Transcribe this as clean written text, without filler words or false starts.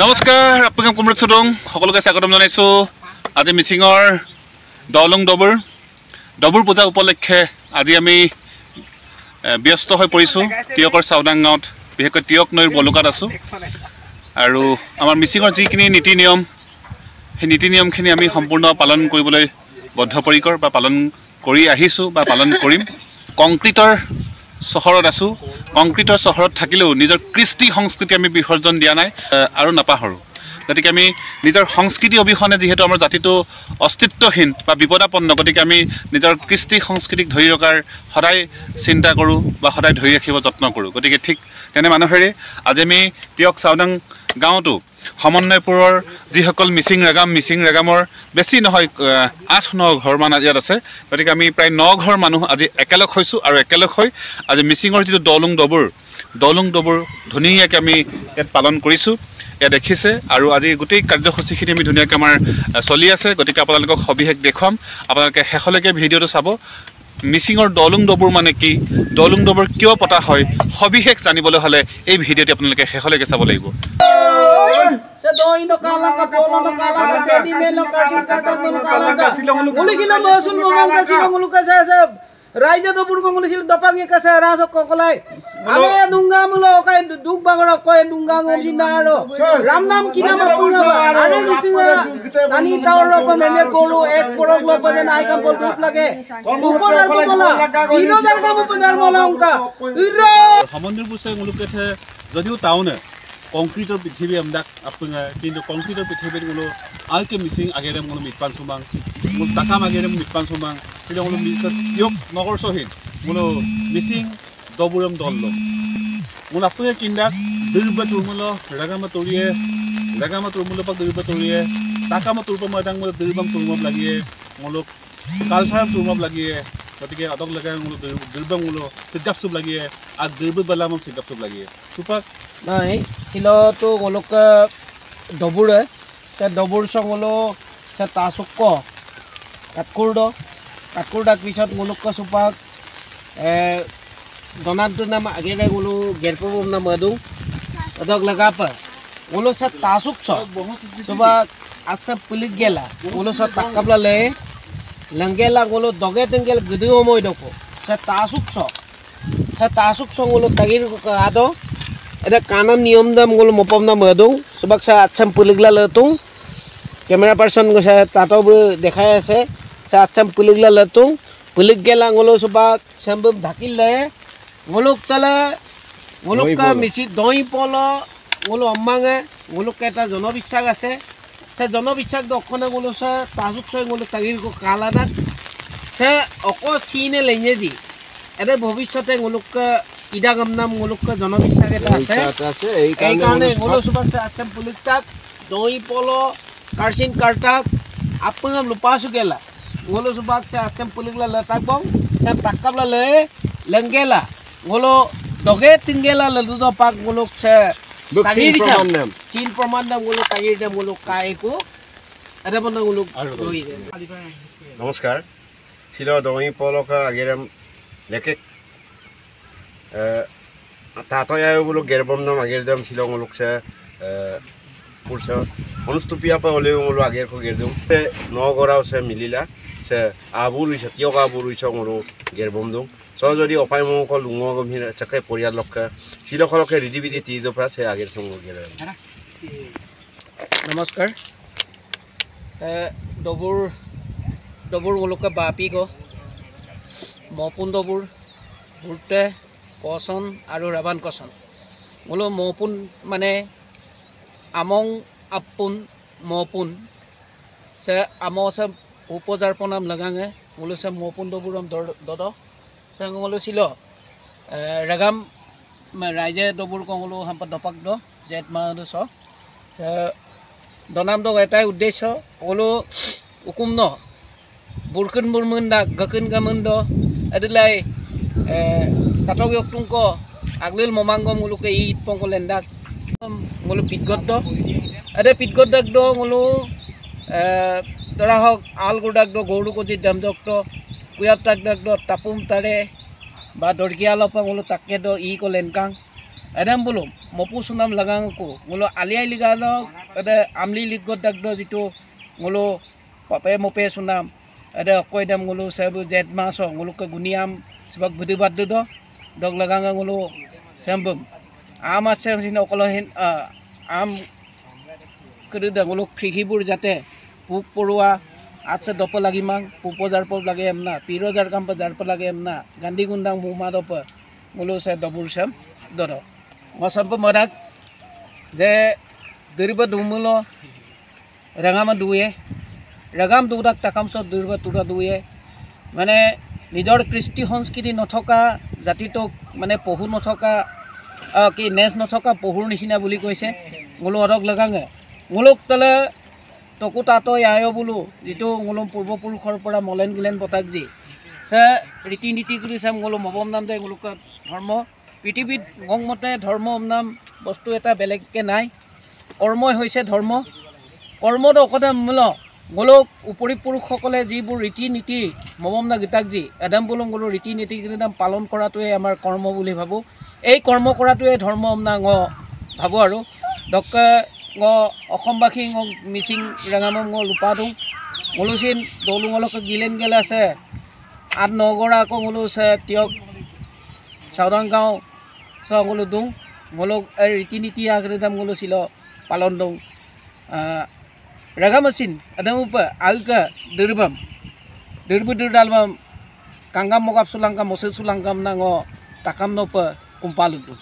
নমস্কাৰ আপোনাক কমৰেড চুদং সকলোকে স্বাগতম জনাইছো আজি মিচিঙৰ দলং ডবুৰ পূজা উপলক্ষে আজি আমি ব্যস্ত হৈ পৰিছো টিয়কৰ চাউদাং গাঁৱত বিশেষকৈ টিয়ক নৈৰ বলুকাত আছো আৰু আমাৰ মিচিঙৰ যিখিনি নীতি নিয়ম সেই নীতি নিয়মখিনি আমি সম্পূৰ্ণ পালন কৰিবলৈ বদ্ধপৰিকৰ বা পালন কৰি আহিছো বা পালন কৰিম কংক্ৰিটৰ চহৰত আছো কংক্ৰিটৰ চহৰত থাকিলেও নিজৰ কৃষ্টি সংস্কৃতি আমি বিসৰ্জন দিয়া নাই আৰু নাপাহৰো গতিকে আমি নিজৰ সংস্কৃতি অবিহনে যিহেতু আমাৰ জাতিটো অস্তিত্বহীন বা বিপদাপন্ন গতিকে আমি নিজৰ কৃষ্টি সংস্কৃতিক ধৰি ৰখাৰ সদায় চিন্তা কৰোঁ বা সদায় ধৰি ৰাখিব যত্ন কৰোঁ গতিকে ঠিক তেনে মানুহেৰে আজি আমি টিয়ক চাউদাং গাঁৱতো সমন্বয়পুৰৰ যিসকল মিচিং ৰেগামৰ বেছি নহয় ৮-৯ ঘৰমান ইয়াত আছে গতিকে আমি প্ৰায় ৯ ঘৰ মানুহ আজি একেলগ হৈছোঁ আৰু একেলগ হৈ আজি মিচিঙৰ যিটো দলং ডবুৰ ধুনীয়াকৈ আমি ইয়াত পালন কৰিছোঁ ইয়াত দেখিছে আৰু আজি গোটেই কাৰ্যসূচীখিনি আমি ধুনীয়াকৈ আমাৰ চলি আছে গতিকে আপোনালোকক সবিশেষ দেখুৱাম আপোনালোকে শেষলৈকে ভিডিঅ'টো চাব মিচিঙৰ দলং ডবুৰ মানে কি দলং ডবুৰ কিয় পতা হয় সবিশেষ জানিবলৈ হ'লে এই ভিডিঅ'টি আপোনালোকে শেষলৈকে চাব লাগিব Raja do burung ngulisil dapang ya kasih rasa kokolai. Ale dunga mulo kai duk bagor koi dunga ngomsin daro. Ramnam kina mapunga ba. Ale misinga tani tawar apa mende koru ek porok lo pada naik kam pol kup lage. Upor arko bola. Iro dar kamu pedar bola ungka. Iro. Hamondir busai nguluk kethe jadiu tahu ne. কংক্ৰিটৰ পৃথিৱী আমদাক আপোনাৰ কিন্তু কংক্ৰিটৰ পৃথিৱীত কোনো আলকে মিচিং আগেৰে কোনো মিটপান সুমাং মোৰ টাকা আগেৰে মিটপান সুমাং কিন্তু কোনো টিয়ক নগৰ শহীদ কোনো মিচিং ডবুৰম দল মোৰ আপুনি কিন্দাক দুৰ্বা তুৰমল ৰাগামা তুৰমল পাক দুৰ্বা তৰিয়ে টাকামা তুৰপ ময়দাং মোৰ দুৰ্বাম তুৰমব লাগিয়ে মোলক কালচাৰ তুৰমব লাগিয়ে গতিকে অদক লাগে মোলো দুৰ্বাম মোলো সিদ্ধাপ লাগিয়ে আৰু দুৰ্ব বেলাম সিদ্ধাপ লাগিয়ে সুপাক নাই silo tu ngolok ke dobur saya dobur songolo saya tasuk ko katkur dak pisat ngolok ke supak donat tu nama agenda ngolo gerpo nama adu adok laga apa ngolo saya tasuk so supak asa pulik gela ngolo saya takap lale langgela ngolo doge tenggel gede omoy doko saya tasuk so ngolo tagir ko ado ada kanam niom dam ngolo mopom na madung subak sa acham puligla latung camera person ko sa tato bu dekhai ase sa acham puligla latung pulig gela ngolo subak sambum dhakil le ngolok tala ngolok ka misi doi polo ngolo ammange ngolok eta jonobishak ase sa jonobishak dokhona ngolo sa tajuk soy ngolo tagir ko kala na sa oko sine lenye di ada bhobishyote ngolok ka idagam nam ngolok ka jonobishak eta ase ei karone ngolo subak sa acham pulik tak doi polo karsin kartak apungam lupa sugela ngolo subak sa acham pulik la letak bong sam takap la le lenggela ngolo doge tinggela ledu do pak ngolok sa tagir sam sin pramandam ngolo tagir dam ngolo kai ko ada banda ngolok doi নমস্কাৰ ছিল দই পলো ka ageram leke তাতয়া বলো গেরবম নাম আগের দাম ছিল লোক সে পুরছ অনুষ্টুপিয়া পা হলে বলো আগের কো গেরদম সে নগরাও সে মিলিলা সে আবু রইছ তিয়ক আবু রইছ মরো গেরবম দম স যদি অপায় মক লুঙ গমি চাকে পরিয়ার লোক ছিল খলকে রিডিবিটি তি দফা সে আগের সঙ্গ গের নমস্কাৰ ডবুৰ গোলকা বাপি গো মপুন ডবুৰ ভুৰতে কচন আৰু ৰাবান কচন মোলো মপুন মানে আমং আপুন মপুন সে আমসে উপজাৰ পনাম লগাঙে মোলো সে মপুন ডবুৰম দদ সে মোলো ছিল ৰাগাম ৰাইজে ডবুৰ কঙলো হাম্পা দপাক দ জেট মাহ ছ দনাম দগ এটাই উদ্দেশ্য মোলো উকুম ন বুৰকুন বুৰমুন দা গকুন গামুন দ এদিলাই tatok yok tungko aglil momangom ngulu ke it pongko lendak ngulu pitgot dak do ngulu dara hok al godak do goru ko jidam dok to kuyap tak dak do tapum tare ba dorkia lopa ngulu takke do i ko lenkang Adam belum maupun sunam lagang ko ngulo aliai ligalo ada amli ligot dagdo jitu ngulo pape mope sunam ada koi dam ngulo sabu jet maso ngulo ke guniam sebab berdebat do dog lagang ngulo sambum amat sem sino kolohin am keduda ngulo krihibur jate puk porua atse dopo lagi mang pupojar pop lagi emna pirojar kampa jar pop lagi emna gandi gundang muma dopo ngulo saya dobur sam dodo ngosampo modak je deriba dumulo rangama duye ragam dudak takam so deriba tuda duye মানে নিজৰ কৃষ্টি সংস্কৃতি নথকা জাতিটোক মানে পহু নথকা কি নেজ নথকা পহুৰ নিচিনা বুলি কৈছে ngulo অৰক লাগাঙে nguloক তলে টকু তাতো আয়ো বুলো যিটো ngulo পূৰ্বপুৰুষৰ পৰা মলেন গিলেন পতাক যি সে ৰীতি নীতি কৰি চাম ngulo মবম নাম দে nguloক ধৰ্ম পৃথিৱীত গংমতে ধৰ্ম নাম বস্তু এটা বেলেগকে নাই কৰ্মই হৈছে ধৰ্ম কৰ্মটো অকদা মূল গোলক উপৰি পুৰুষসকলে যিবোৰ ৰীতি নীতি মমমনা গীতাকজি এডাম বুলং গুলো ৰীতি নীতি কিদাম পালন কৰাটোৱে আমাৰ কৰ্ম বুলি ভাবো এই কৰ্ম কৰাটোৱে ধৰ্ম আমনা গ ভাবো আৰু ডক গ অসমবাসী গ মিচিং ৰাঙামম গ লুপাদু গলুচিন দলুঙলক গিলেন গেলা আছে আঠ নগৰা আকৌ গলুছে তিয়ক সাউদাং গাঁও সগুলো দং গোলক ৰীতি নীতি আগৰেদাম গুলো ছিল পালন দং Ragamasin adam upa agka dirbam dirbu dirdalbam kangam mokap sulangkam mose sulangkam nango takam nopa kumpaludu